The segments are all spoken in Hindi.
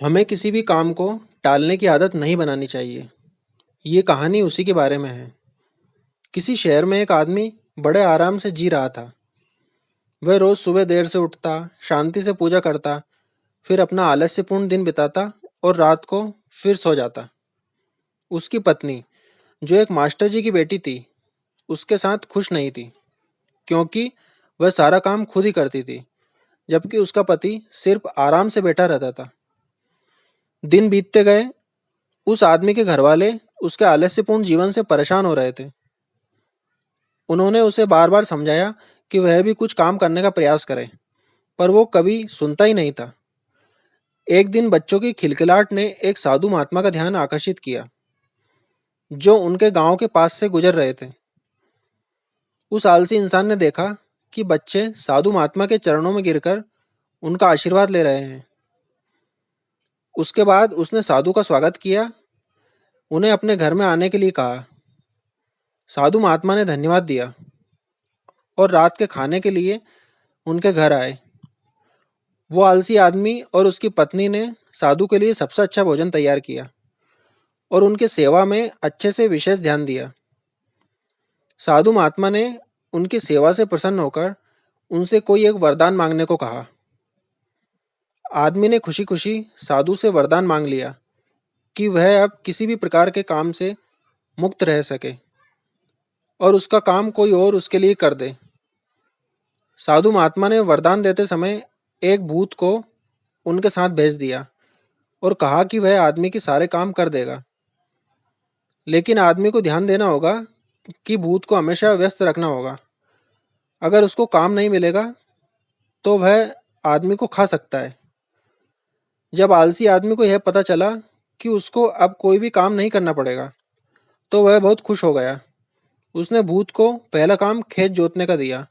हमें किसी भी काम को टालने की आदत नहीं बनानी चाहिए। ये कहानी उसी के बारे में है। किसी शहर में एक आदमी बड़े आराम से जी रहा था। वह रोज सुबह देर से उठता, शांति से पूजा करता, फिर अपना आलस्यपूर्ण दिन बिताता और रात को फिर सो जाता। उसकी पत्नी, जो एक मास्टर जी की बेटी थी, उसके साथ खुश नहीं थी, क्योंकि वह सारा काम खुद ही करती थी, जबकि उसका पति सिर्फ आराम से बैठा रहता था। दिन बीतते गए, उस आदमी के घरवाले उसके आलस्यपूर्ण जीवन से परेशान हो रहे थे। उन्होंने उसे बार बार समझाया कि वह भी कुछ काम करने का प्रयास करे, पर वो कभी सुनता ही नहीं था। एक दिन बच्चों की खिलखिलाहट ने एक साधु महात्मा का ध्यान आकर्षित किया, जो उनके गांव के पास से गुजर रहे थे। उस आलसी इंसान ने देखा कि बच्चे साधु महात्मा के चरणों में गिरकर उनका आशीर्वाद ले रहे हैं। उसके बाद उसने साधु का स्वागत किया, उन्हें अपने घर में आने के लिए कहा। साधु महात्मा ने धन्यवाद दिया और रात के खाने के लिए उनके घर आए। वो आलसी आदमी और उसकी पत्नी ने साधु के लिए सबसे अच्छा भोजन तैयार किया और उनकी सेवा में अच्छे से विशेष ध्यान दिया। साधु महात्मा ने उनकी सेवा से प्रसन्न होकर उनसे कोई एक वरदान मांगने को कहा। आदमी ने खुशी खुशी साधु से वरदान मांग लिया कि वह अब किसी भी प्रकार के काम से मुक्त रह सके और उसका काम कोई और उसके लिए कर दे। साधु महात्मा ने वरदान देते समय एक भूत को उनके साथ भेज दिया और कहा कि वह आदमी के सारे काम कर देगा, लेकिन आदमी को ध्यान देना होगा कि भूत को हमेशा व्यस्त रखना होगा। अगर उसको काम नहीं मिलेगा तो वह आदमी को खा सकता है। जब आलसी आदमी को यह पता चला कि उसको अब कोई भी काम नहीं करना पड़ेगा, तो वह बहुत खुश हो गया। उसने भूत को पहला काम खेत जोतने का दिया,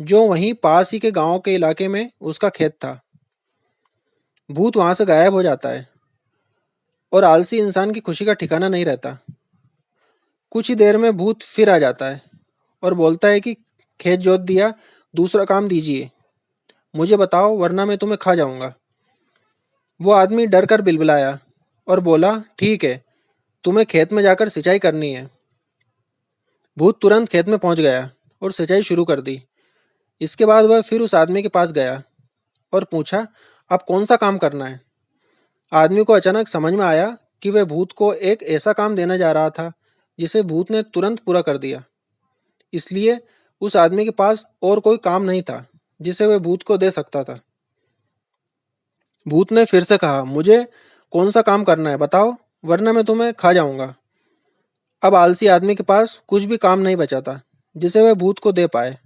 जो वहीं पास ही के गांव के इलाके में उसका खेत था। भूत वहां से गायब हो जाता है और आलसी इंसान की खुशी का ठिकाना नहीं रहता। कुछ ही देर में भूत फिर आ जाता है और बोलता है कि खेत जोत दिया, दूसरा काम दीजिए, मुझे बताओ वरना मैं तुम्हें खा जाऊंगा। वो आदमी डर कर बिलबिलाया और बोला, ठीक है, तुम्हें खेत में जाकर सिंचाई करनी है। भूत तुरंत खेत में पहुंच गया और सिंचाई शुरू कर दी। इसके बाद वह फिर उस आदमी के पास गया और पूछा, अब कौन सा काम करना है। आदमी को अचानक समझ में आया कि वह भूत को एक ऐसा काम देने जा रहा था जिसे भूत ने तुरंत पूरा कर दिया। इसलिए उस आदमी के पास और कोई काम नहीं था जिसे वह भूत को दे सकता था। भूत ने फिर से कहा, मुझे कौन सा काम करना है बताओ, वरना मैं तुम्हें खा जाऊंगा। अब आलसी आदमी के पास कुछ भी काम नहीं बचा था जिसे वह भूत को दे पाए।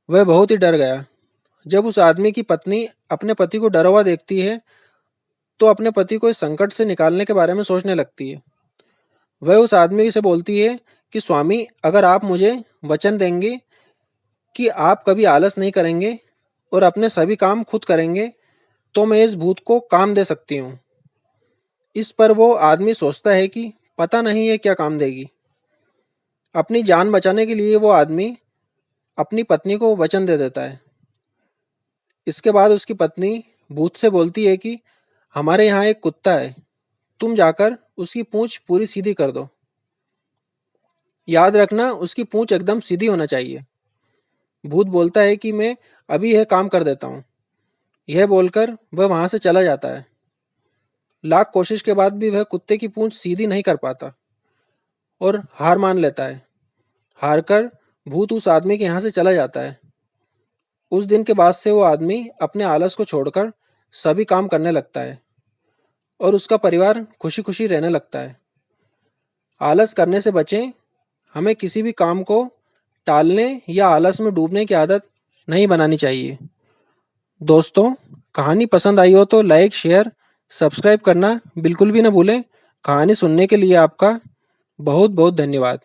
वह बहुत ही डर गया। जब उस आदमी की पत्नी अपने पति को डरा हुआ देखती है, तो अपने पति को इस संकट से निकालने के बारे में सोचने लगती है। वह उस आदमी से बोलती है कि स्वामी, अगर आप मुझे वचन देंगे कि आप कभी आलस नहीं करेंगे और अपने सभी काम खुद करेंगे, तो मैं इस भूत को काम दे सकती हूँ। इस पर वो आदमी सोचता है कि पता नहीं ये क्या काम देगी। अपनी जान बचाने के लिए वो आदमी अपनी पत्नी को वचन दे देता है। इसके बाद उसकी पत्नी भूत से बोलती है कि हमारे यहाँ एक कुत्ता है, तुम जाकर उसकी पूंछ पूरी सीधी कर दो। याद रखना, उसकी पूंछ एकदम सीधी होना चाहिए। भूत बोलता है कि मैं अभी यह काम कर देता हूँ। यह बोलकर वह वहां से चला जाता है। लाख कोशिश के बाद भी वह कुत्ते की पूंछ सीधी नहीं कर पाता और हार मान लेता है। हार कर भूत उस आदमी के यहाँ से चला जाता है। उस दिन के बाद से वो आदमी अपने आलस को छोड़कर सभी काम करने लगता है और उसका परिवार खुशी खुशी रहने लगता है। आलस करने से बचें। हमें किसी भी काम को टालने या आलस में डूबने की आदत नहीं बनानी चाहिए। दोस्तों, कहानी पसंद आई हो तो लाइक, शेयर, सब्सक्राइब करना बिल्कुल भी ना भूलें। कहानी सुनने के लिए आपका बहुत बहुत धन्यवाद।